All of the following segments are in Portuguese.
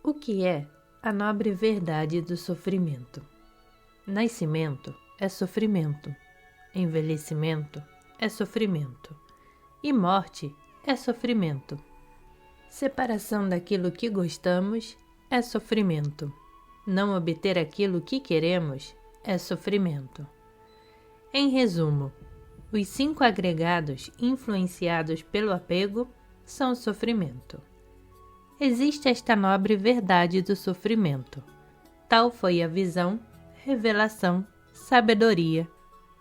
O que é a nobre verdade do sofrimento? Nascimento é sofrimento, envelhecimento é sofrimento e morte é sofrimento. Separação daquilo que gostamos é sofrimento. Não obter aquilo que queremos é sofrimento. Em resumo, os 5 agregados influenciados pelo apego são sofrimento. Existe esta nobre verdade do sofrimento. Tal foi a visão, revelação, sabedoria,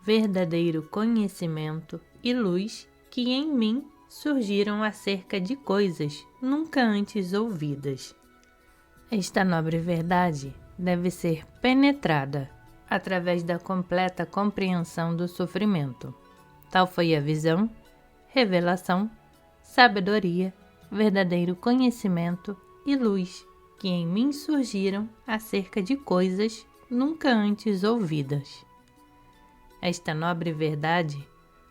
verdadeiro conhecimento e luz que em mim surgiram acerca de coisas nunca antes ouvidas. Esta nobre verdade deve ser penetrada através da completa compreensão do sofrimento. Tal foi a visão, revelação, sabedoria, verdadeiro conhecimento e luz que em mim surgiram acerca de coisas nunca antes ouvidas. Esta nobre verdade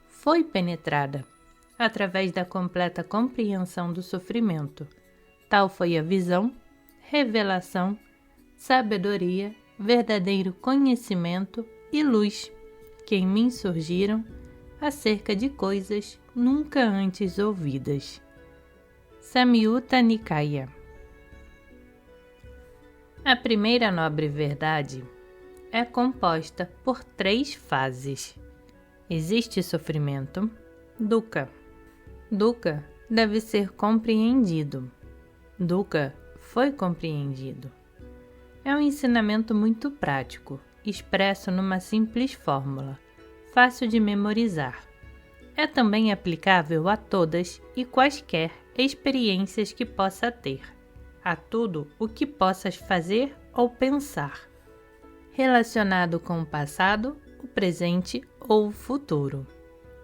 foi penetrada através da completa compreensão do sofrimento. Tal foi a visão, revelação, sabedoria, verdadeiro conhecimento e luz que em mim surgiram acerca de coisas nunca antes ouvidas. Samyutta Nikaya. A primeira nobre verdade é composta por 3 fases. Existe sofrimento, dukkha. Dukkha deve ser compreendido. Dukkha foi compreendido. É um ensinamento muito prático, expresso numa simples fórmula, fácil de memorizar. É também aplicável a todas e quaisquer experiências que possa ter, a tudo o que possas fazer ou pensar, relacionado com o passado, o presente ou o futuro.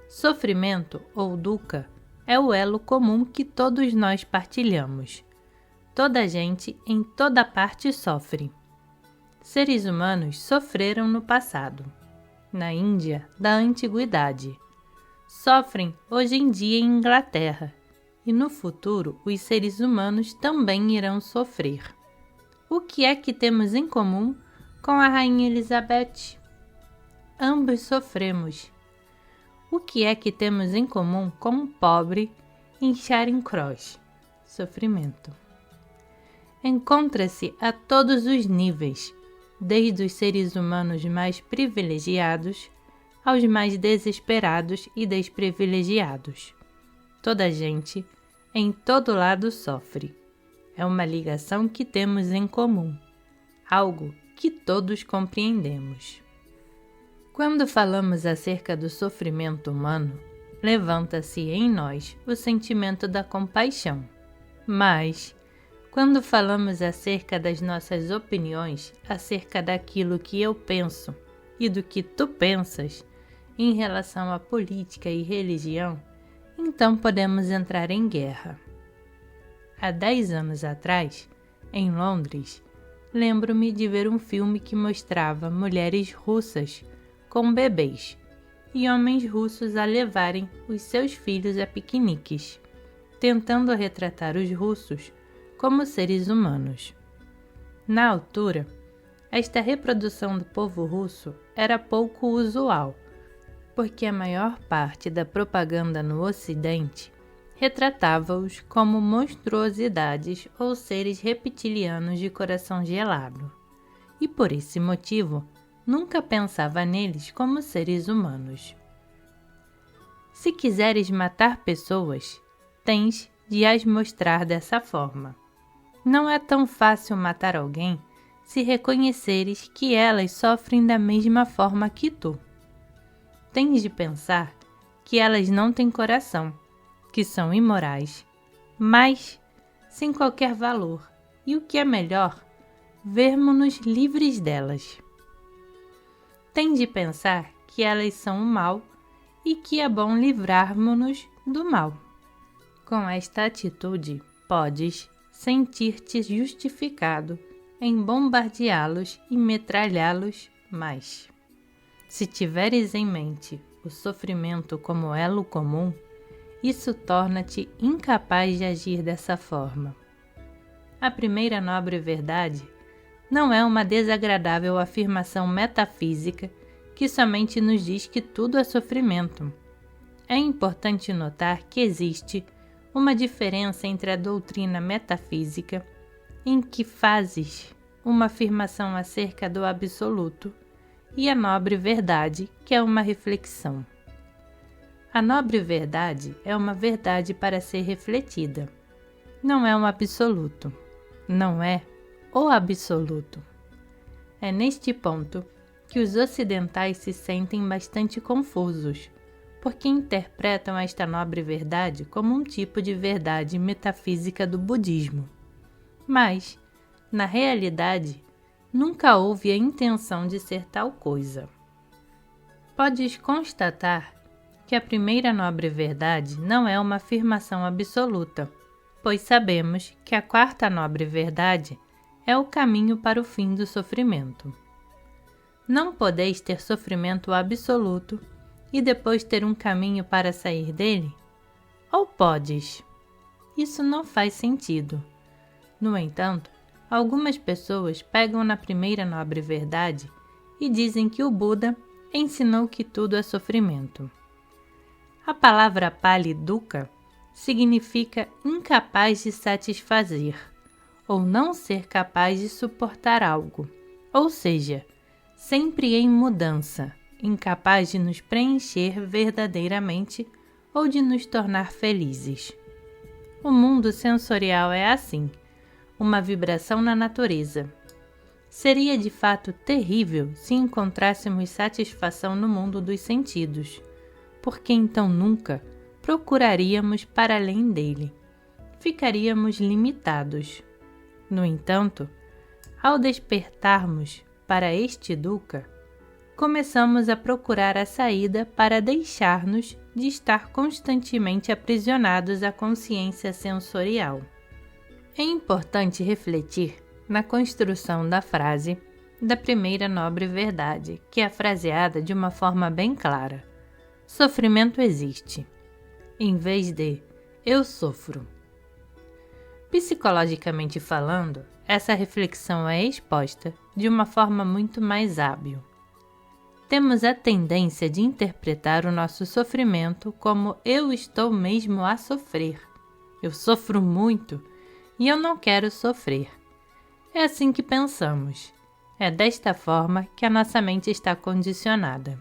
Sofrimento ou dukkha é o elo comum que todos nós partilhamos. Toda gente em toda parte sofre. Seres humanos sofreram no passado, na Índia da Antiguidade. Sofrem hoje em dia em Inglaterra, e no futuro os seres humanos também irão sofrer. O que é que temos em comum com a Rainha Elizabeth? Ambos sofremos. O que é que temos em comum com o pobre em Charing Cross? Sofrimento. Encontra-se a todos os níveis, desde os seres humanos mais privilegiados aos mais desesperados e desprivilegiados. Toda gente, em todo lado, sofre. É uma ligação que temos em comum, algo que todos compreendemos. Quando falamos acerca do sofrimento humano, levanta-se em nós o sentimento da compaixão. Mas, quando falamos acerca das nossas opiniões, acerca daquilo que eu penso e do que tu pensas, em relação à política e religião, então podemos entrar em guerra. Há 10 anos atrás, em Londres, lembro-me de ver um filme que mostrava mulheres russas com bebês e homens russos a levarem os seus filhos a piqueniques, tentando retratar os russos como seres humanos. Na altura, esta reprodução do povo russo era pouco usual, porque a maior parte da propaganda no Ocidente retratava-os como monstruosidades ou seres reptilianos de coração gelado, e por esse motivo nunca pensava neles como seres humanos. Se quiseres matar pessoas, tens de as mostrar dessa forma. Não é tão fácil matar alguém se reconheceres que elas sofrem da mesma forma que tu. Tens de pensar que elas não têm coração, que são imorais, mas sem qualquer valor, e o que é melhor, vermo-nos livres delas. Tens de pensar que elas são o mal e que é bom livrarmo-nos do mal. Com esta atitude, podes sentir-te justificado em bombardeá-los e metralhá-los mais. Se tiveres em mente o sofrimento como elo comum, isso torna-te incapaz de agir dessa forma. A primeira nobre verdade não é uma desagradável afirmação metafísica que somente nos diz que tudo é sofrimento. É importante notar que existe uma diferença entre a doutrina metafísica, em que fazes uma afirmação acerca do absoluto, e a nobre verdade, que é uma reflexão. A nobre verdade é uma verdade para ser refletida. Não é um absoluto. Não é o absoluto. É neste ponto que os ocidentais se sentem bastante confusos, porque interpretam esta nobre verdade como um tipo de verdade metafísica do budismo. Mas, na realidade, nunca houve a intenção de ser tal coisa. Podes constatar que a primeira nobre verdade não é uma afirmação absoluta, pois sabemos que a quarta nobre verdade é o caminho para o fim do sofrimento. Não podeis ter sofrimento absoluto e depois ter um caminho para sair dele? Ou podes? Isso não faz sentido. No entanto, algumas pessoas pegam na primeira nobre verdade e dizem que o Buda ensinou que tudo é sofrimento. A palavra Pali dukkha significa incapaz de satisfazer, ou não ser capaz de suportar algo, ou seja, sempre em mudança, incapaz de nos preencher verdadeiramente ou de nos tornar felizes. O mundo sensorial é assim, uma vibração na natureza. Seria de fato terrível se encontrássemos satisfação no mundo dos sentidos, porque então nunca procuraríamos para além dele. Ficaríamos limitados. No entanto, ao despertarmos para este dukkha, começamos a procurar a saída para deixar-nos de estar constantemente aprisionados à consciência sensorial. É importante refletir na construção da frase da primeira nobre verdade, que é fraseada de uma forma bem clara. Sofrimento existe, em vez de eu sofro. Psicologicamente falando, essa reflexão é exposta de uma forma muito mais hábil. Temos a tendência de interpretar o nosso sofrimento como eu estou mesmo a sofrer. Eu sofro muito e eu não quero sofrer. É assim que pensamos. É desta forma que a nossa mente está condicionada.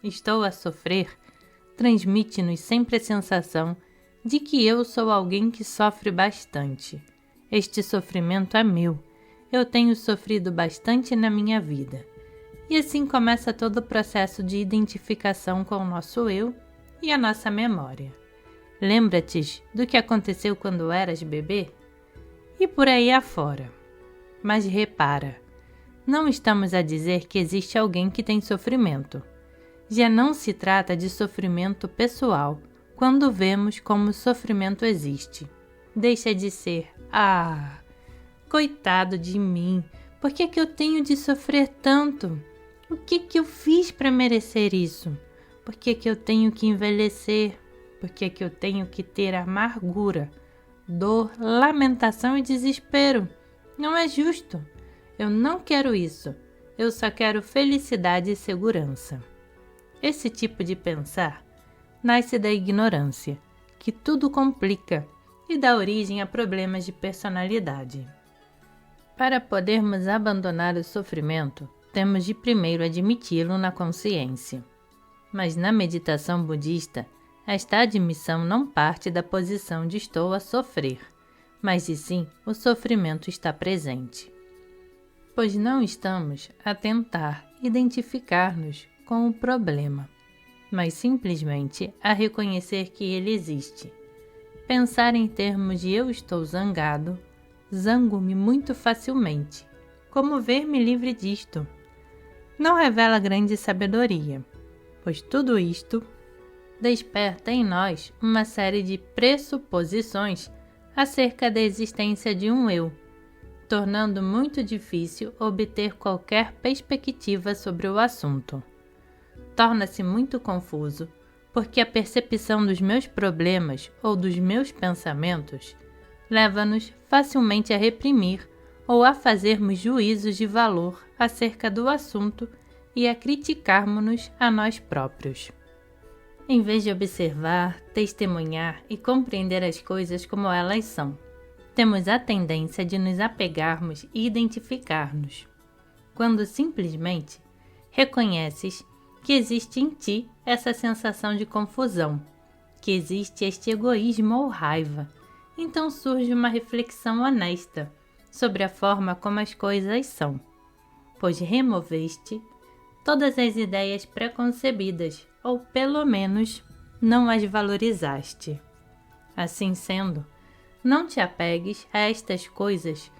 Estou a sofrer transmite-nos sempre a sensação de que eu sou alguém que sofre bastante. Este sofrimento é meu. Eu tenho sofrido bastante na minha vida. E assim começa todo o processo de identificação com o nosso eu e a nossa memória. Lembra-te do que aconteceu quando eras bebê? E por aí afora. Mas repara, não estamos a dizer que existe alguém que tem sofrimento. Já não se trata de sofrimento pessoal, quando vemos como o sofrimento existe. Deixa de ser, coitado de mim, por que eu tenho de sofrer tanto? O que eu fiz para merecer isso? Por que eu tenho que envelhecer? Por que eu tenho que ter amargura, dor, lamentação e desespero? Não é justo. Eu não quero isso. Eu só quero felicidade e segurança. Esse tipo de pensar nasce da ignorância, que tudo complica e dá origem a problemas de personalidade. Para podermos abandonar o sofrimento, temos de primeiro admiti-lo na consciência. Mas na meditação budista, esta admissão não parte da posição de estou a sofrer, mas de sim o sofrimento está presente. Pois não estamos a tentar identificar-nos com o problema, mas simplesmente a reconhecer que ele existe. Pensar em termos de eu estou zangado, zango-me muito facilmente. Como ver-me livre disto? Não revela grande sabedoria, pois tudo isto desperta em nós uma série de pressuposições acerca da existência de um eu, tornando muito difícil obter qualquer perspectiva sobre o assunto. Torna-se muito confuso, porque a percepção dos meus problemas ou dos meus pensamentos leva-nos facilmente a reprimir ou a fazermos juízos de valor acerca do assunto e a criticarmos-nos a nós próprios. Em vez de observar, testemunhar e compreender as coisas como elas são, temos a tendência de nos apegarmos e identificar-nos, quando simplesmente reconheces que existe em ti essa sensação de confusão, que existe este egoísmo ou raiva. Então surge uma reflexão honesta sobre a forma como as coisas são, pois removeste todas as ideias preconcebidas, ou pelo menos não as valorizaste. Assim sendo, não te apegues a estas coisas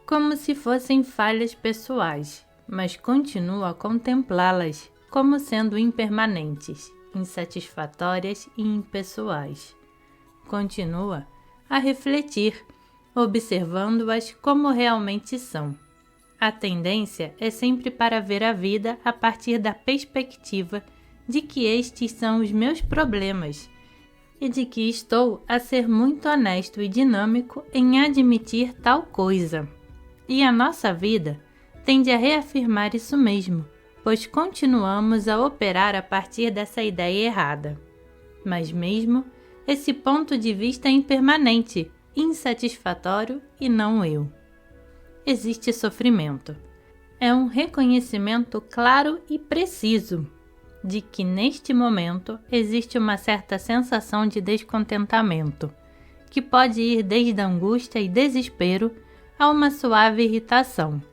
como se fossem falhas pessoais, mas continua a contemplá-las como sendo impermanentes, insatisfatórias e impessoais. Continua a refletir, observando-as como realmente são. A tendência é sempre para ver a vida a partir da perspectiva de que estes são os meus problemas e de que estou a ser muito honesto e dinâmico em admitir tal coisa. E a nossa vida tende a reafirmar isso mesmo, pois continuamos a operar a partir dessa ideia errada. Mas mesmo esse ponto de vista é impermanente, insatisfatório e não eu. Existe sofrimento. É um reconhecimento claro e preciso de que neste momento existe uma certa sensação de descontentamento, que pode ir desde a angústia e desespero a uma suave irritação.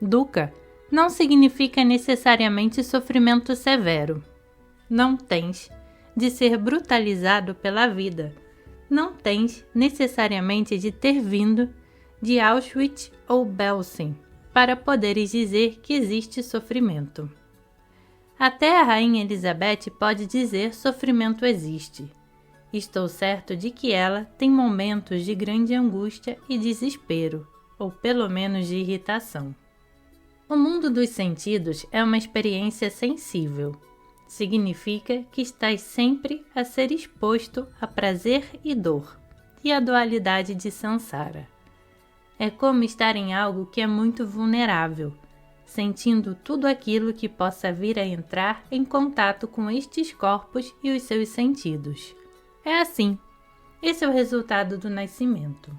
Dukkha não significa necessariamente sofrimento severo. Não tens de ser brutalizado pela vida. Não tens necessariamente de ter vindo de Auschwitz ou Belsen para poderes dizer que existe sofrimento. Até a Rainha Elizabeth pode dizer sofrimento existe. Estou certo de que ela tem momentos de grande angústia e desespero, ou pelo menos de irritação. O mundo dos sentidos é uma experiência sensível. Significa que estás sempre a ser exposto a prazer e dor, e a dualidade de samsara. É como estar em algo que é muito vulnerável, sentindo tudo aquilo que possa vir a entrar em contato com estes corpos e os seus sentidos. É assim. Esse é o resultado do nascimento.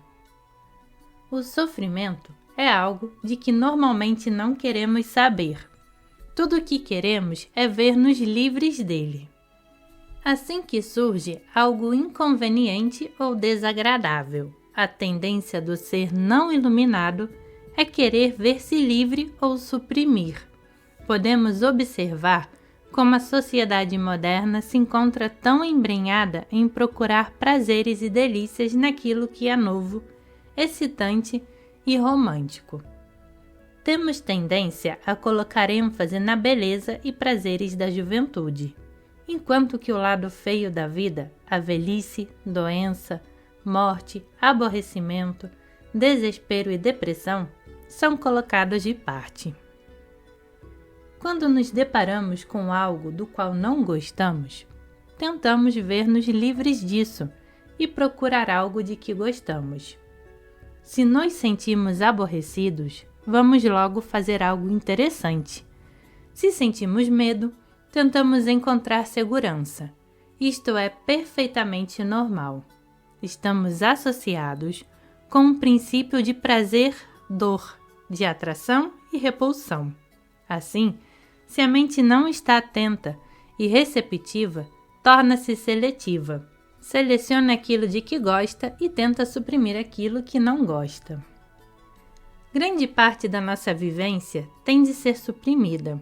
O sofrimento é algo de que normalmente não queremos saber. Tudo o que queremos é ver-nos livres dele. Assim que surge algo inconveniente ou desagradável, a tendência do ser não iluminado é querer ver-se livre ou suprimir. Podemos observar como a sociedade moderna se encontra tão embrenhada em procurar prazeres e delícias naquilo que é novo, excitante e romântico. Temos tendência a colocar ênfase na beleza e prazeres da juventude, enquanto que o lado feio da vida, a velhice, doença, morte, aborrecimento, desespero e depressão, são colocados de parte. Quando nos deparamos com algo do qual não gostamos, tentamos ver-nos livres disso e procurar algo de que gostamos. Se nos sentimos aborrecidos, vamos logo fazer algo interessante. Se sentimos medo, tentamos encontrar segurança. Isto é perfeitamente normal. Estamos associados com um princípio de prazer-dor, de atração e repulsão. Assim, se a mente não está atenta e receptiva, torna-se seletiva. Seleciona aquilo de que gosta e tenta suprimir aquilo que não gosta. Grande parte da nossa vivência tem de ser suprimida,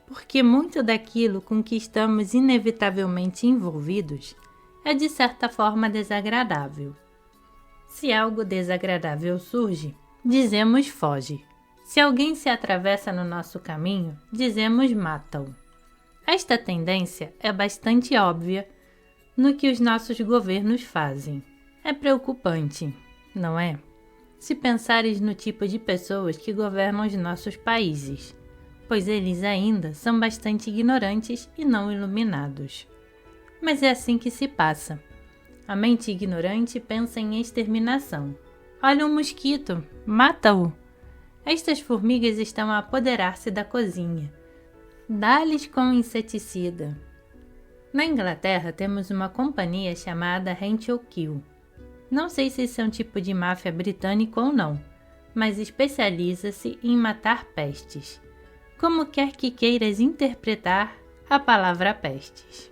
porque muito daquilo com que estamos inevitavelmente envolvidos é de certa forma desagradável. Se algo desagradável surge, dizemos foge. Se alguém se atravessa no nosso caminho, dizemos mata-o. Esta tendência é bastante óbvia no que os nossos governos fazem. É preocupante, não é? Se pensares no tipo de pessoas que governam os nossos países, pois eles ainda são bastante ignorantes e não iluminados. Mas é assim que se passa. A mente ignorante pensa em exterminação, olha um mosquito, mata-o. Estas formigas estão a apoderar-se da cozinha. Dá-lhes com inseticida. Na Inglaterra temos uma companhia chamada Rentokil Kill. Não sei se isso é um tipo de máfia britânica ou não, mas especializa-se em matar pestes. Como quer que queiras interpretar a palavra pestes.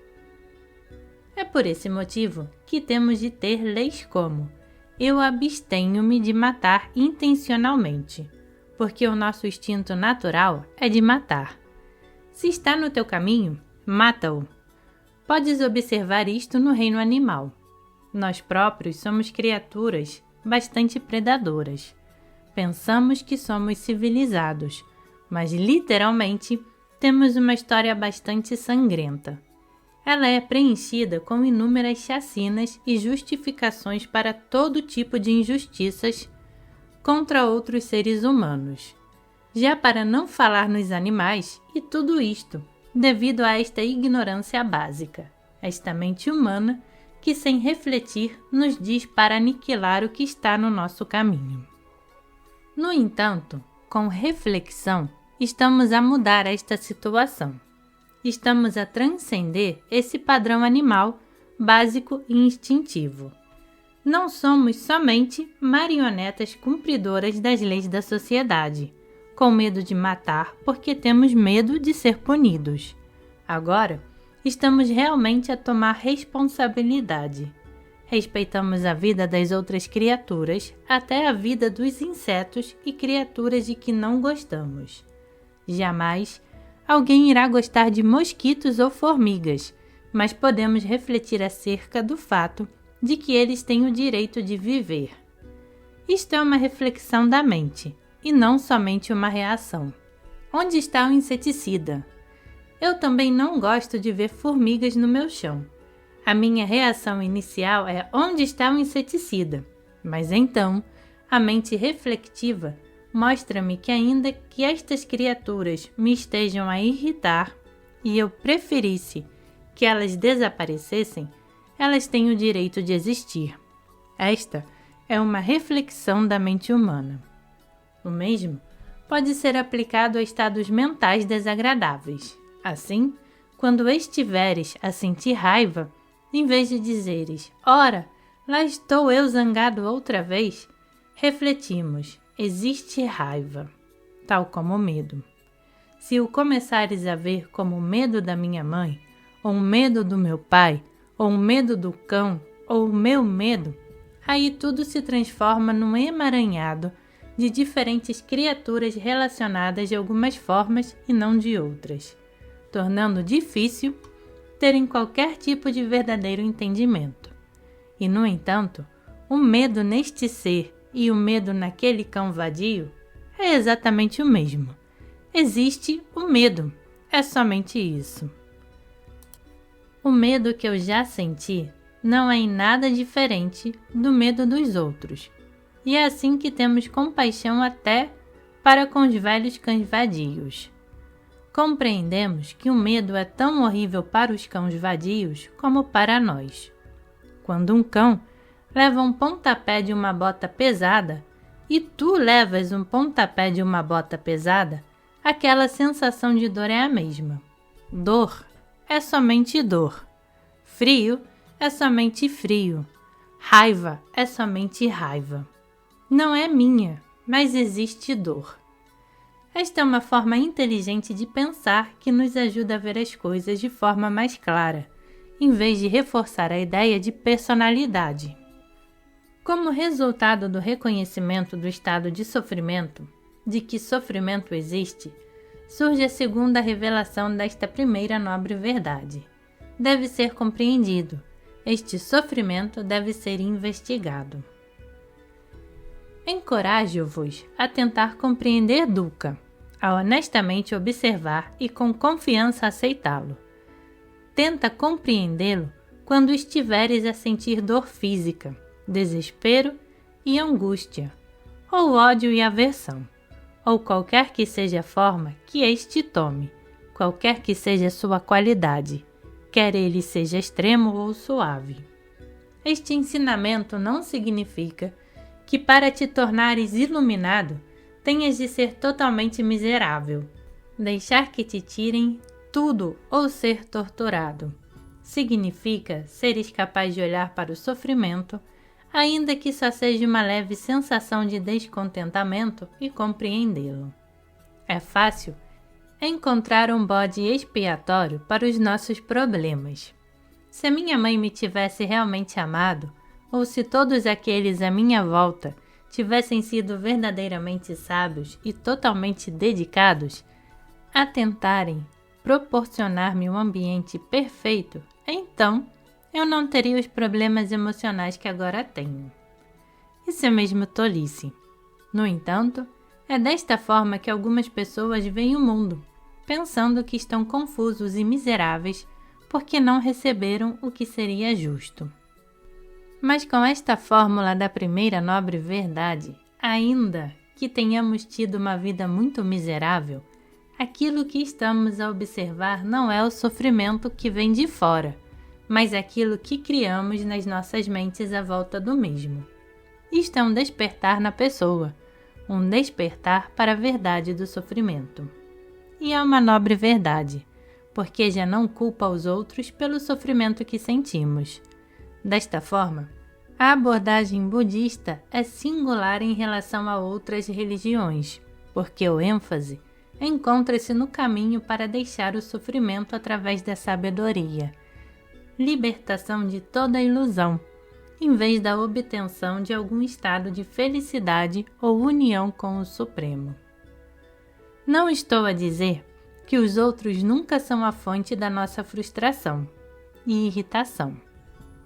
É por esse motivo que temos de ter leis como: eu abstenho-me de matar intencionalmente, porque o nosso instinto natural é de matar. Se está no teu caminho, mata-o. Podes observar isto no reino animal. Nós próprios somos criaturas bastante predadoras. Pensamos que somos civilizados, mas literalmente temos uma história bastante sangrenta. Ela é preenchida com inúmeras chacinas e justificações para todo tipo de injustiças contra outros seres humanos. Já para não falar nos animais, e tudo isto devido a esta ignorância básica, esta mente humana que, sem refletir, nos diz para aniquilar o que está no nosso caminho. No entanto, com reflexão, estamos a mudar esta situação. Estamos a transcender esse padrão animal básico e instintivo. Não somos somente marionetas cumpridoras das leis da sociedade, com medo de matar porque temos medo de ser punidos. Agora, estamos realmente a tomar responsabilidade. Respeitamos a vida das outras criaturas, até a vida dos insetos e criaturas de que não gostamos. Jamais alguém irá gostar de mosquitos ou formigas, mas podemos refletir acerca do fato de que eles têm o direito de viver. Isto é uma reflexão da mente, e não somente uma reação. Onde está o inseticida? Eu também não gosto de ver formigas no meu chão. A minha reação inicial é: onde está o inseticida? Mas então, a mente reflexiva mostra-me que ainda que estas criaturas me estejam a irritar e eu preferisse que elas desaparecessem, elas têm o direito de existir. Esta é uma reflexão da mente humana. O mesmo pode ser aplicado a estados mentais desagradáveis. Assim, quando estiveres a sentir raiva, em vez de dizeres: ora, lá estou eu zangado outra vez, refletimos: existe raiva, tal como o medo. Se o começares a ver como o medo da minha mãe, ou o medo do meu pai, ou o medo do cão, ou o meu medo, aí tudo se transforma num emaranhado de diferentes criaturas relacionadas de algumas formas e não de outras, tornando difícil terem qualquer tipo de verdadeiro entendimento. E, no entanto, o medo neste ser e o medo naquele cão vadio é exatamente o mesmo. Existe o medo, é somente isso. O medo que eu já senti não é em nada diferente do medo dos outros, e é assim que temos compaixão até para com os velhos cães vadios. Compreendemos que o medo é tão horrível para os cães vadios como para nós. Quando um cão leva um pontapé de uma bota pesada e tu levas um pontapé de uma bota pesada, aquela sensação de dor é a mesma. Dor é somente dor. Frio é somente frio. Raiva é somente raiva. Não é minha, mas existe dor. Esta é uma forma inteligente de pensar que nos ajuda a ver as coisas de forma mais clara, em vez de reforçar a ideia de personalidade. Como resultado do reconhecimento do estado de sofrimento, de que sofrimento existe, surge a segunda revelação desta primeira nobre verdade. Deve ser compreendido. Este sofrimento deve ser investigado. Encorajo-vos a tentar compreender Dukkha, a honestamente observar e com confiança aceitá-lo. Tenta compreendê-lo quando estiveres a sentir dor física, desespero e angústia, ou ódio e aversão, ou qualquer que seja a forma que este tome, qualquer que seja sua qualidade, quer ele seja extremo ou suave. Este ensinamento não significa que para te tornares iluminado, tenhas de ser totalmente miserável, deixar que te tirem tudo ou ser torturado. Significa seres capaz de olhar para o sofrimento, ainda que só seja uma leve sensação de descontentamento, e compreendê-lo. É fácil encontrar um bode expiatório para os nossos problemas. Se a minha mãe me tivesse realmente amado, ou se todos aqueles à minha volta tivessem sido verdadeiramente sábios e totalmente dedicados a tentarem proporcionar-me um ambiente perfeito, então eu não teria os problemas emocionais que agora tenho. Isso é mesmo tolice. No entanto, é desta forma que algumas pessoas veem o mundo, pensando que estão confusos e miseráveis porque não receberam o que seria justo. Mas com esta fórmula da primeira nobre verdade, ainda que tenhamos tido uma vida muito miserável, aquilo que estamos a observar não é o sofrimento que vem de fora, mas aquilo que criamos nas nossas mentes à volta do mesmo. Isto é um despertar na pessoa, um despertar para a verdade do sofrimento. E é uma nobre verdade, porque já não culpa os outros pelo sofrimento que sentimos. Desta forma, a abordagem budista é singular em relação a outras religiões, porque o ênfase encontra-se no caminho para deixar o sofrimento através da sabedoria, libertação de toda ilusão, em vez da obtenção de algum estado de felicidade ou união com o Supremo. Não estou a dizer que os outros nunca são a fonte da nossa frustração e irritação,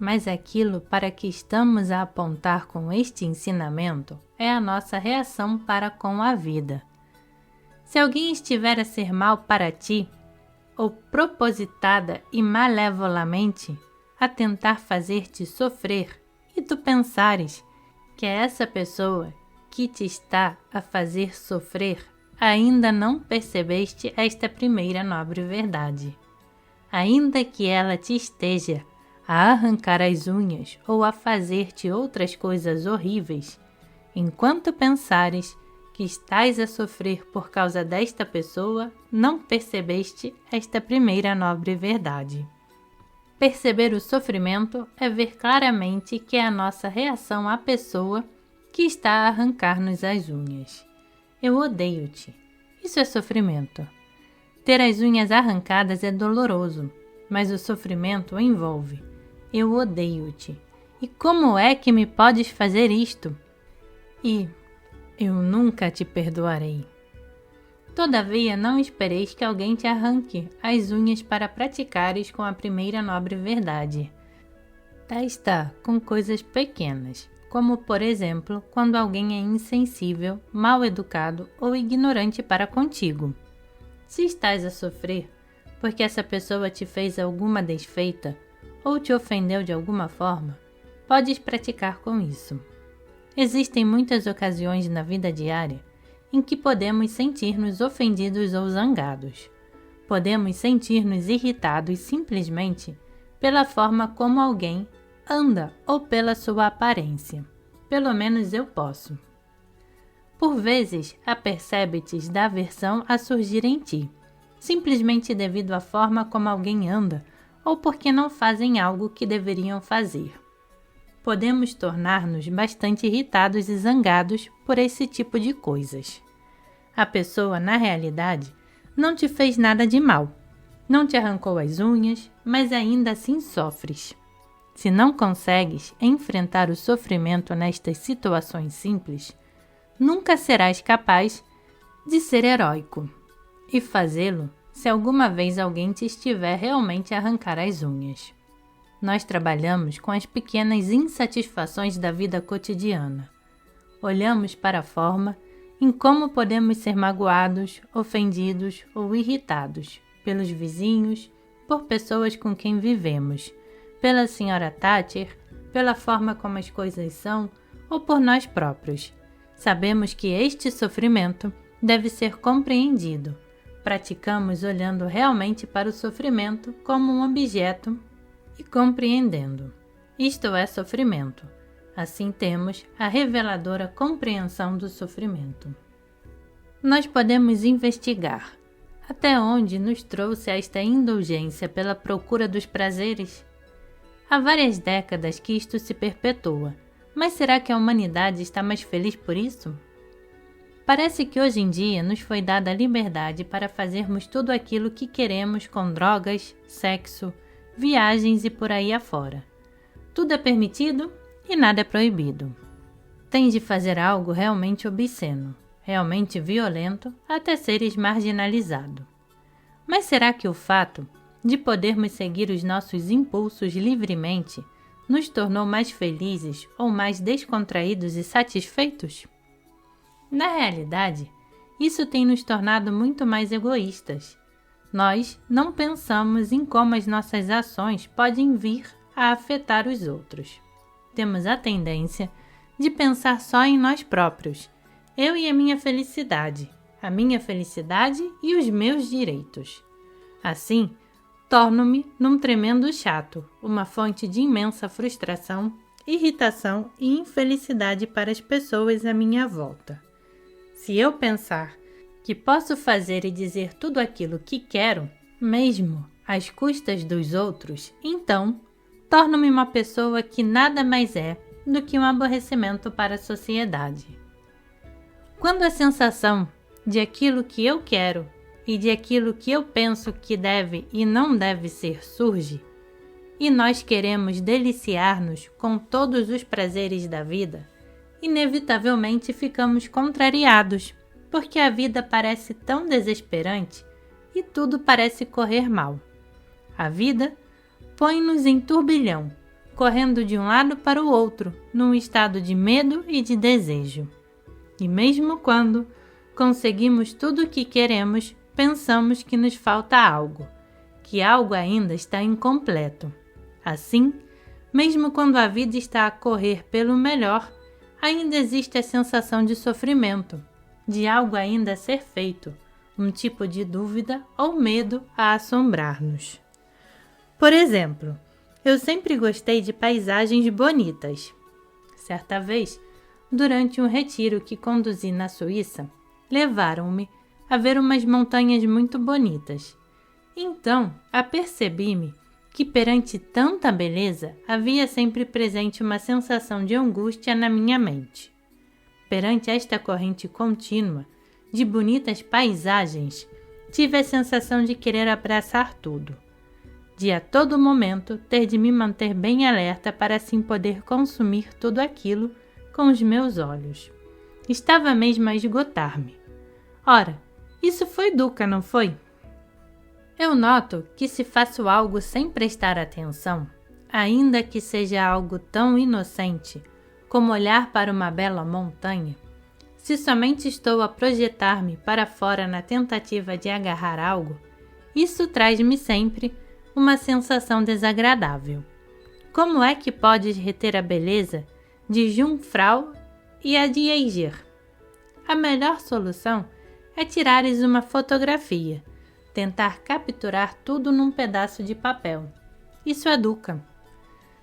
mas aquilo para que estamos a apontar com este ensinamento é a nossa reação para com a vida. Se alguém estiver a ser mal para ti, ou propositada e malevolamente a tentar fazer-te sofrer, e tu pensares que é essa pessoa que te está a fazer sofrer, ainda não percebeste esta primeira nobre verdade. Ainda que ela te esteja a arrancar as unhas ou a fazer-te outras coisas horríveis, enquanto pensares que estás a sofrer por causa desta pessoa, não percebeste esta primeira nobre verdade. Perceber o sofrimento é ver claramente que é a nossa reação à pessoa que está a arrancar-nos as unhas. Eu odeio-te. Isso é sofrimento. Ter as unhas arrancadas é doloroso, mas o sofrimento o envolve. Eu odeio-te. E como é que me podes fazer isto? E eu nunca te perdoarei. Todavia, não espereis que alguém te arranque as unhas para praticares com a primeira nobre verdade. Tá está com coisas pequenas, como por exemplo, quando alguém é insensível, mal educado ou ignorante para contigo. Se estás a sofrer porque essa pessoa te fez alguma desfeita ou te ofendeu de alguma forma, podes praticar com isso. Existem muitas ocasiões na vida diária em que podemos sentir-nos ofendidos ou zangados. Podemos sentir-nos irritados simplesmente pela forma como alguém anda ou pela sua aparência. Pelo menos eu posso. Por vezes, apercebe-te da aversão a surgir em ti, simplesmente devido à forma como alguém anda ou porque não fazem algo que deveriam fazer. Podemos tornar-nos bastante irritados e zangados por esse tipo de coisas. A pessoa, na realidade, não te fez nada de mal, não te arrancou as unhas, mas ainda assim sofres. Se não consegues enfrentar o sofrimento nestas situações simples, nunca serás capaz de ser heróico e fazê-lo se alguma vez alguém te estiver realmente a arrancar as unhas. Nós trabalhamos com as pequenas insatisfações da vida cotidiana. Olhamos para a forma em como podemos ser magoados, ofendidos ou irritados pelos vizinhos, por pessoas com quem vivemos, pela senhora Thatcher, pela forma como as coisas são ou por nós próprios. Sabemos que este sofrimento deve ser compreendido. Praticamos olhando realmente para o sofrimento como um objeto e compreendendo. Isto é sofrimento. Assim temos a reveladora compreensão do sofrimento. Nós podemos investigar até onde nos trouxe esta indulgência pela procura dos prazeres. Há várias décadas que isto se perpetua, mas será que a humanidade está mais feliz por isso? Parece que hoje em dia nos foi dada a liberdade para fazermos tudo aquilo que queremos com drogas, sexo, viagens e por aí afora. Tudo é permitido e nada é proibido. Tens de fazer algo realmente obsceno, realmente violento, até seres marginalizado. Mas será que o fato de podermos seguir os nossos impulsos livremente nos tornou mais felizes ou mais descontraídos e satisfeitos? Na realidade, isso tem nos tornado muito mais egoístas. Nós não pensamos em como as nossas ações podem vir a afetar os outros. Temos a tendência de pensar só em nós próprios, eu e a minha felicidade e os meus direitos. Assim, torno-me num tremendo chato, uma fonte de imensa frustração, irritação e infelicidade para as pessoas à minha volta. Se eu pensar que posso fazer e dizer tudo aquilo que quero, mesmo às custas dos outros, então torno-me uma pessoa que nada mais é do que um aborrecimento para a sociedade. Quando a sensação de aquilo que eu quero e de aquilo que eu penso que deve e não deve ser surge, e nós queremos deliciar-nos com todos os prazeres da vida, inevitavelmente ficamos contrariados, porque a vida parece tão desesperante e tudo parece correr mal. A vida põe-nos em turbilhão, correndo de um lado para o outro, num estado de medo e de desejo. E mesmo quando conseguimos tudo o que queremos, pensamos que nos falta algo, que algo ainda está incompleto. Assim, mesmo quando a vida está a correr pelo melhor, ainda existe a sensação de sofrimento, de algo ainda a ser feito, um tipo de dúvida ou medo a assombrar-nos. Por exemplo, eu sempre gostei de paisagens bonitas. Certa vez, durante um retiro que conduzi na Suíça, levaram-me a ver umas montanhas muito bonitas. Então, apercebi-me que perante tanta beleza havia sempre presente uma sensação de angústia na minha mente. Perante esta corrente contínua de bonitas paisagens, tive a sensação de querer abraçar tudo, de a todo momento ter de me manter bem alerta para assim poder consumir tudo aquilo com os meus olhos. Estava mesmo a esgotar-me. Ora, isso foi Dukkha, não foi? Eu noto que se faço algo sem prestar atenção, ainda que seja algo tão inocente como olhar para uma bela montanha, se somente estou a projetar-me para fora na tentativa de agarrar algo, isso traz-me sempre uma sensação desagradável. Como é que podes reter a beleza de Jungfrau e a de Eiger? A melhor solução é tirares uma fotografia, tentar capturar tudo num pedaço de papel. Isso é Dukkha.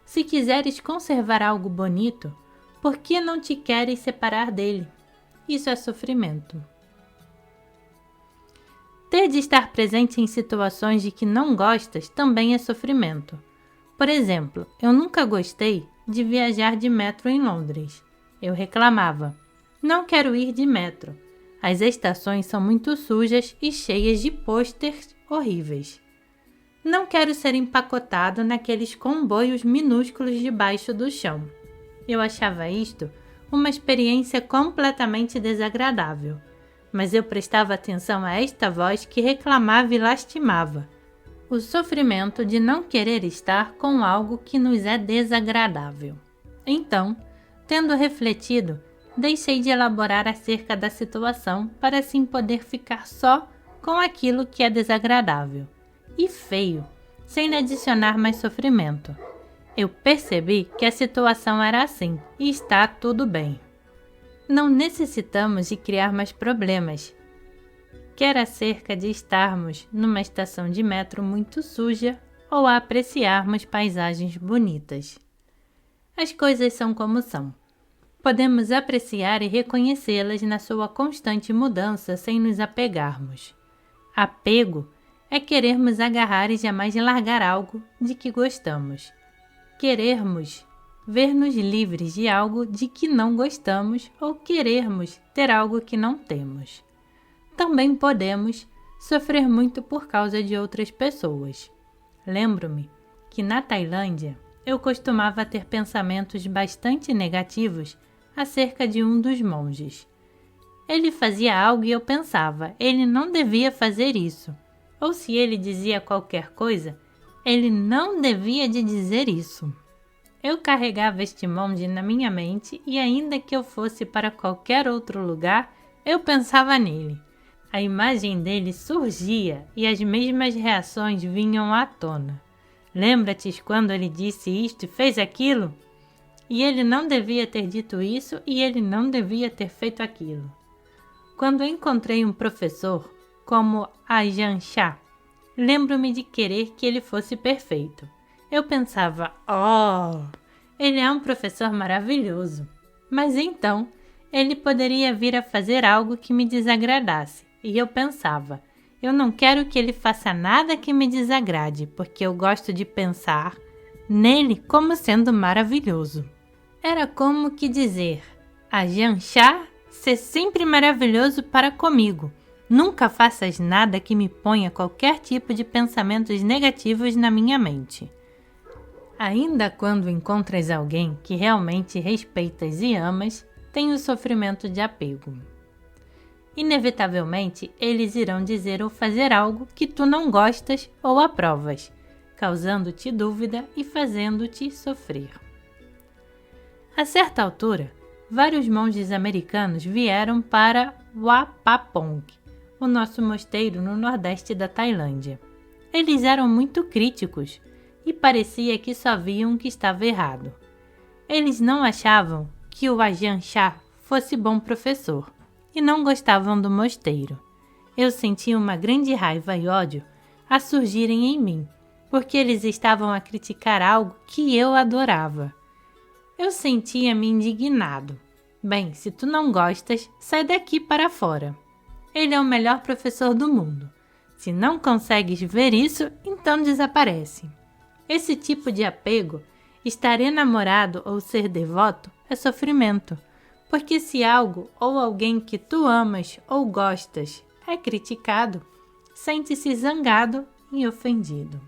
Se quiseres conservar algo bonito, por que não te queres separar dele? Isso é sofrimento. Ter de estar presente em situações de que não gostas também é sofrimento. Por exemplo, eu nunca gostei de viajar de metro em Londres. Eu reclamava: não quero ir de metro. As estações são muito sujas e cheias de pôsteres horríveis. Não quero ser empacotado naqueles comboios minúsculos debaixo do chão. Eu achava isto uma experiência completamente desagradável, mas eu prestava atenção a esta voz que reclamava e lastimava. O sofrimento de não querer estar com algo que nos é desagradável. Então, tendo refletido, deixei de elaborar acerca da situação para assim poder ficar só com aquilo que é desagradável e feio, sem adicionar mais sofrimento. Eu percebi que a situação era assim e está tudo bem. Não necessitamos de criar mais problemas, quer acerca de estarmos numa estação de metro muito suja ou a apreciarmos paisagens bonitas. As coisas são como são. Podemos apreciar e reconhecê-las na sua constante mudança sem nos apegarmos. Apego é querermos agarrar e jamais largar algo de que gostamos. Querermos ver-nos livres de algo de que não gostamos ou querermos ter algo que não temos. Também podemos sofrer muito por causa de outras pessoas. Lembro-me que na Tailândia eu costumava ter pensamentos bastante negativos acerca de um dos monges. Ele fazia algo e eu pensava, ele não devia fazer isso. Ou se ele dizia qualquer coisa, ele não devia de dizer isso. Eu carregava este monge na minha mente e ainda que eu fosse para qualquer outro lugar, eu pensava nele. A imagem dele surgia e as mesmas reações vinham à tona. Lembra-te quando ele disse isto e fez aquilo? E ele não devia ter dito isso e ele não devia ter feito aquilo. Quando encontrei um professor como Ajahn Chah, lembro-me de querer que ele fosse perfeito. Eu pensava, ele é um professor maravilhoso. Mas então, ele poderia vir a fazer algo que me desagradasse. E eu pensava, eu não quero que ele faça nada que me desagrade, porque eu gosto de pensar nele como sendo maravilhoso. Era como que dizer, Ajahn Chah, ser sempre maravilhoso para comigo. Nunca faças nada que me ponha qualquer tipo de pensamentos negativos na minha mente. Ainda quando encontras alguém que realmente respeitas e amas, tem o sofrimento de apego. Inevitavelmente, eles irão dizer ou fazer algo que tu não gostas ou aprovas, causando-te dúvida e fazendo-te sofrer. A certa altura, vários monges americanos vieram para Wat Pah Pong, o nosso mosteiro no nordeste da Tailândia. Eles eram muito críticos e parecia que só viam o que estava errado. Eles não achavam que o Ajahn Chah fosse bom professor e não gostavam do mosteiro. Eu sentia uma grande raiva e ódio a surgirem em mim, porque eles estavam a criticar algo que eu adorava. Eu sentia-me indignado. Bem, se tu não gostas, sai daqui para fora. Ele é o melhor professor do mundo. Se não consegues ver isso, então desaparece. Esse tipo de apego, estar enamorado ou ser devoto, é sofrimento. Porque se algo ou alguém que tu amas ou gostas é criticado, sente-se zangado e ofendido.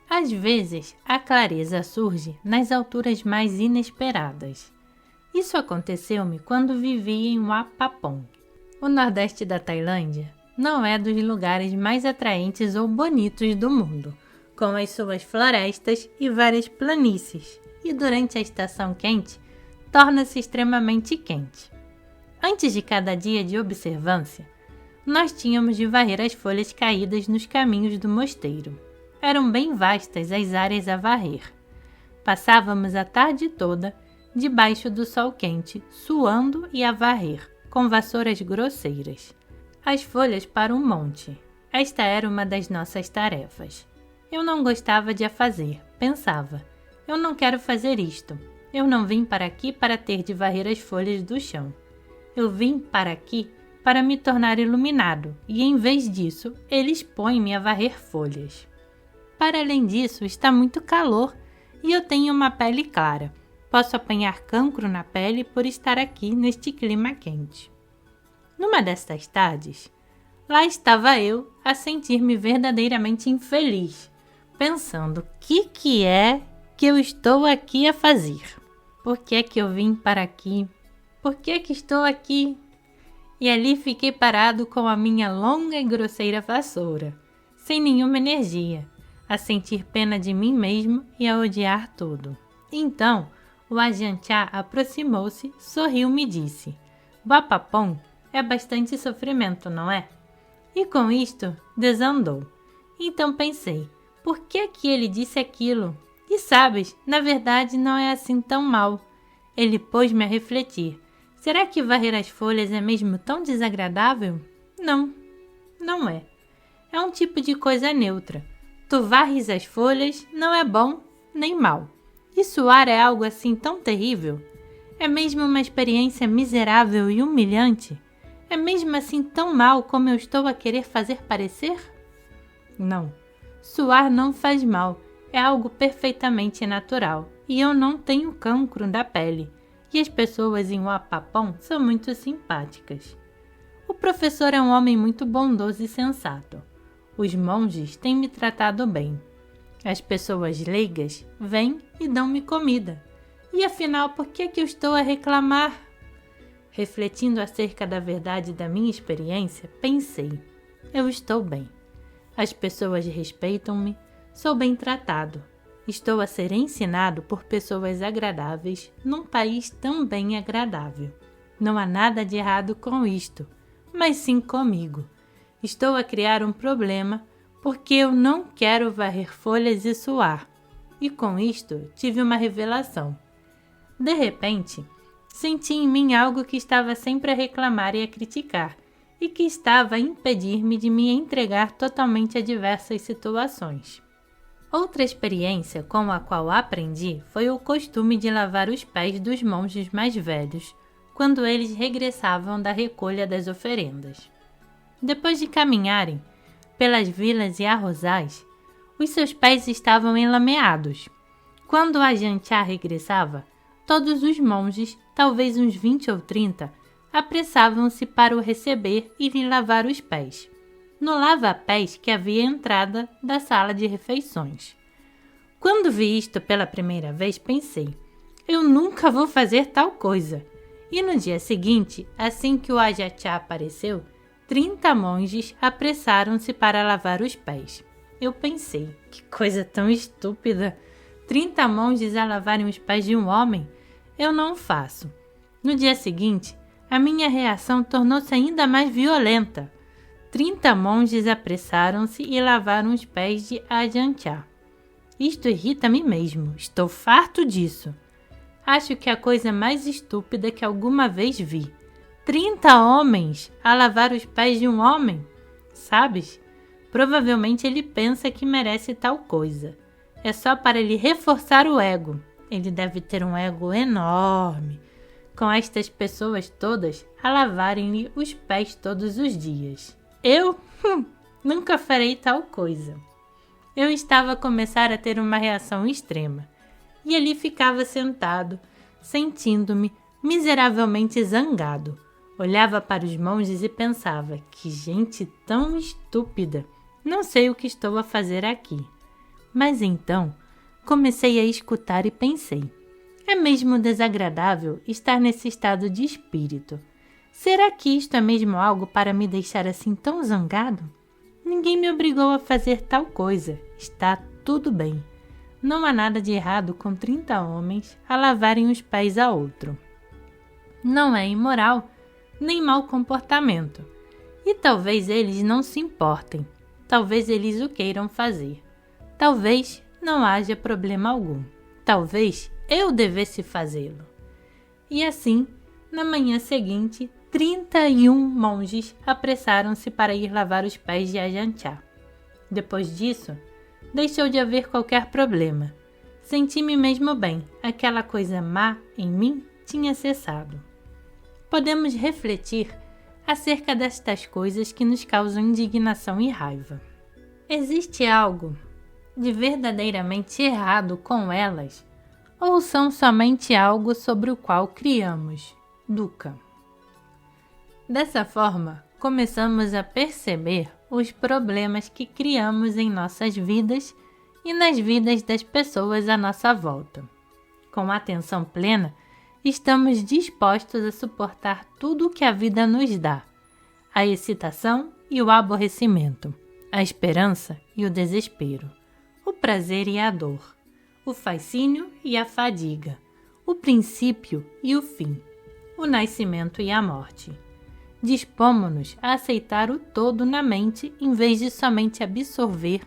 Às vezes, a clareza surge nas alturas mais inesperadas. Isso aconteceu-me quando vivi em Wat Pah Pong. O nordeste da Tailândia não é dos lugares mais atraentes ou bonitos do mundo, com as suas florestas e várias planícies, e durante a estação quente, torna-se extremamente quente. Antes de cada dia de observância, nós tínhamos de varrer as folhas caídas nos caminhos do mosteiro. Eram bem vastas as áreas a varrer. Passávamos a tarde toda debaixo do sol quente, suando e a varrer, com vassouras grosseiras. As folhas para um monte. Esta era uma das nossas tarefas. Eu não gostava de a fazer, pensava, eu não quero fazer isto. Eu não vim para aqui para ter de varrer as folhas do chão. Eu vim para aqui para me tornar iluminado, e em vez disso, eles põem-me a varrer folhas. Para além disso, está muito calor e eu tenho uma pele clara. Posso apanhar cancro na pele por estar aqui neste clima quente. Numa destas tardes, lá estava eu a sentir-me verdadeiramente infeliz, pensando o que é que eu estou aqui a fazer? Por que é que eu vim para aqui? Por que é que estou aqui? E ali fiquei parado com a minha longa e grosseira vassoura, sem nenhuma energia, a sentir pena de mim mesmo e a odiar tudo. Então, o Ajahn Chah aproximou-se, sorriu-me e disse: Wat Pah Pong é bastante sofrimento, não é? E com isto, desandou. Então pensei, por que que ele disse aquilo? E sabes, na verdade não é assim tão mal. Ele pôs-me a refletir. Será que varrer as folhas é mesmo tão desagradável? Não, não é. É um tipo de coisa neutra. Tu varres as folhas, não é bom nem mal. E suar é algo assim tão terrível? É mesmo uma experiência miserável e humilhante? É mesmo assim tão mal como eu estou a querer fazer parecer? Não, suar não faz mal, é algo perfeitamente natural, e eu não tenho cancro da pele, e as pessoas em Uapapão são muito simpáticas. O professor é um homem muito bondoso e sensato. Os monges têm me tratado bem. As pessoas leigas vêm e dão-me comida. E afinal, por que eu estou a reclamar? Refletindo acerca da verdade da minha experiência, pensei: eu estou bem. As pessoas respeitam-me, sou bem tratado. Estou a ser ensinado por pessoas agradáveis num país também agradável. Não há nada de errado com isto, mas sim comigo. Estou a criar um problema porque eu não quero varrer folhas e suar. E com isto tive uma revelação. De repente, senti em mim algo que estava sempre a reclamar e a criticar, e que estava a impedir-me de me entregar totalmente a diversas situações. Outra experiência com a qual aprendi foi o costume de lavar os pés dos monges mais velhos, quando eles regressavam da recolha das oferendas. Depois de caminharem pelas vilas e arrozais, os seus pés estavam enlameados. Quando a Ajahn regressava, todos os monges, talvez uns 20 ou 30, apressavam-se para o receber e lhe lavar os pés, no lava-pés que havia à entrada da sala de refeições. Quando vi isto pela primeira vez, pensei: eu nunca vou fazer tal coisa. E no dia seguinte, assim que o Ajahn apareceu, 30 monges apressaram-se para lavar os pés. Eu pensei: que coisa tão estúpida! 30 monges a lavarem os pés de um homem? Eu não faço. No dia seguinte, a minha reação tornou-se ainda mais violenta. 30 monges apressaram-se e lavaram os pés de Ajahn Chah. Isto irrita-me mesmo, estou farto disso. Acho que é a coisa mais estúpida que alguma vez vi. 30 homens a lavar os pés de um homem? Sabes? Provavelmente ele pensa que merece tal coisa. É só para lhe reforçar o ego. Ele deve ter um ego enorme, com estas pessoas todas a lavarem-lhe os pés todos os dias. Eu? Nunca farei tal coisa. Eu estava a começar a ter uma reação extrema, e ali ficava sentado, sentindo-me miseravelmente zangado. Olhava para os monges e pensava: que gente tão estúpida, não sei o que estou a fazer aqui. Mas então comecei a escutar e pensei: é mesmo desagradável estar nesse estado de espírito. Será que isto é mesmo algo para me deixar assim tão zangado? Ninguém me obrigou a fazer tal coisa. Está tudo bem. Não há nada de errado com 30 homens a lavarem os pés a outro. Não é imoral, nem mau comportamento. E talvez eles não se importem. Talvez eles o queiram fazer. Talvez não haja problema algum. Talvez eu devesse fazê-lo. E assim, na manhã seguinte, 31 monges apressaram-se para ir lavar os pés de Ajahn Chah. Depois disso, deixou de haver qualquer problema. Senti-me mesmo bem, aquela coisa má em mim tinha cessado. Podemos refletir acerca destas coisas que nos causam indignação e raiva. Existe algo de verdadeiramente errado com elas, ou são somente algo sobre o qual criamos dukkha? Dessa forma, começamos a perceber os problemas que criamos em nossas vidas e nas vidas das pessoas à nossa volta. Com atenção plena, estamos dispostos a suportar tudo o que a vida nos dá: a excitação e o aborrecimento, a esperança e o desespero, o prazer e a dor, o fascínio e a fadiga, o princípio e o fim, o nascimento e a morte. Dispomos-nos a aceitar o todo na mente em vez de somente absorver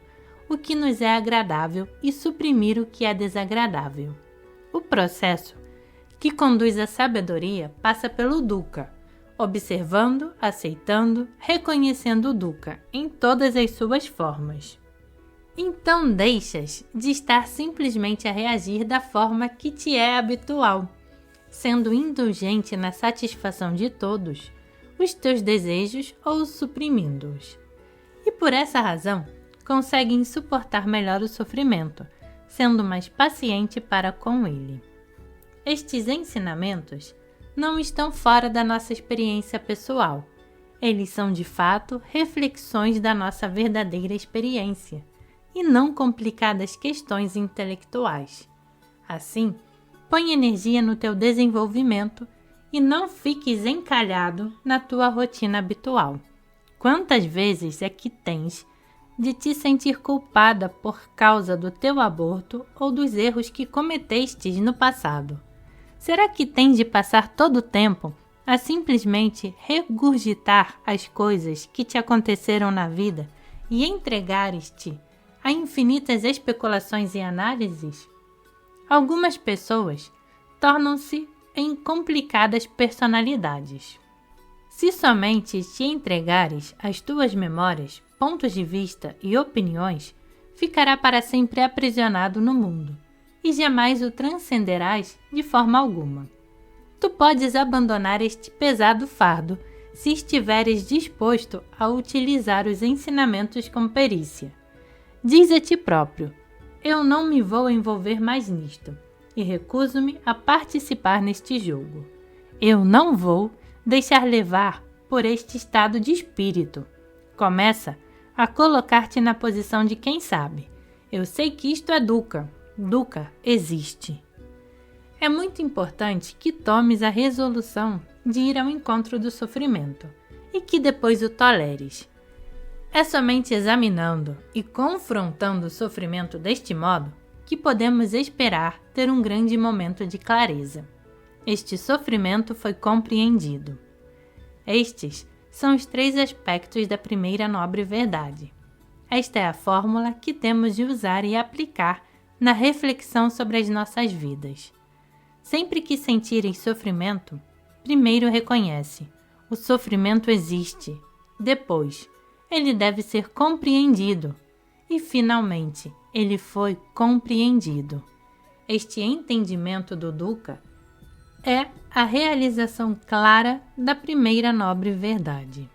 o que nos é agradável e suprimir o que é desagradável. O processo que conduz à sabedoria passa pelo dukkha, observando, aceitando, reconhecendo o dukkha em todas as suas formas. Então deixas de estar simplesmente a reagir da forma que te é habitual, sendo indulgente na satisfação de todos os teus desejos ou suprimindo-os. E por essa razão, conseguem suportar melhor o sofrimento, sendo mais paciente para com ele. Estes ensinamentos não estão fora da nossa experiência pessoal. Eles são, de fato, reflexões da nossa verdadeira experiência, e não complicadas questões intelectuais. Assim, põe energia no teu desenvolvimento e não fiques encalhado na tua rotina habitual. Quantas vezes é que tens de te sentir culpada por causa do teu aborto ou dos erros que cometestes no passado? Será que tens de passar todo o tempo a simplesmente regurgitar as coisas que te aconteceram na vida e entregares-te a infinitas especulações e análises? Algumas pessoas tornam-se em complicadas personalidades. Se somente te entregares às tuas memórias, pontos de vista e opiniões, ficará para sempre aprisionado no mundo e jamais o transcenderás de forma alguma. Tu podes abandonar este pesado fardo se estiveres disposto a utilizar os ensinamentos com perícia. Diz a ti próprio: eu não me vou envolver mais nisto e recuso-me a participar neste jogo. Eu não vou deixar levar por este estado de espírito. Começa a colocar-te na posição de quem sabe. Eu sei que isto é dukkha. Dukkha existe. É muito importante que tomes a resolução de ir ao encontro do sofrimento e que depois o toleres. É somente examinando e confrontando o sofrimento deste modo que podemos esperar ter um grande momento de clareza. Este sofrimento foi compreendido. Estes são os 3 aspectos da primeira nobre verdade. Esta é a fórmula que temos de usar e aplicar na reflexão sobre as nossas vidas. Sempre que sentires sofrimento, primeiro reconhece: o sofrimento existe. Depois, ele deve ser compreendido. E, finalmente, ele foi compreendido. Este entendimento do dukkha é a realização clara da primeira nobre verdade.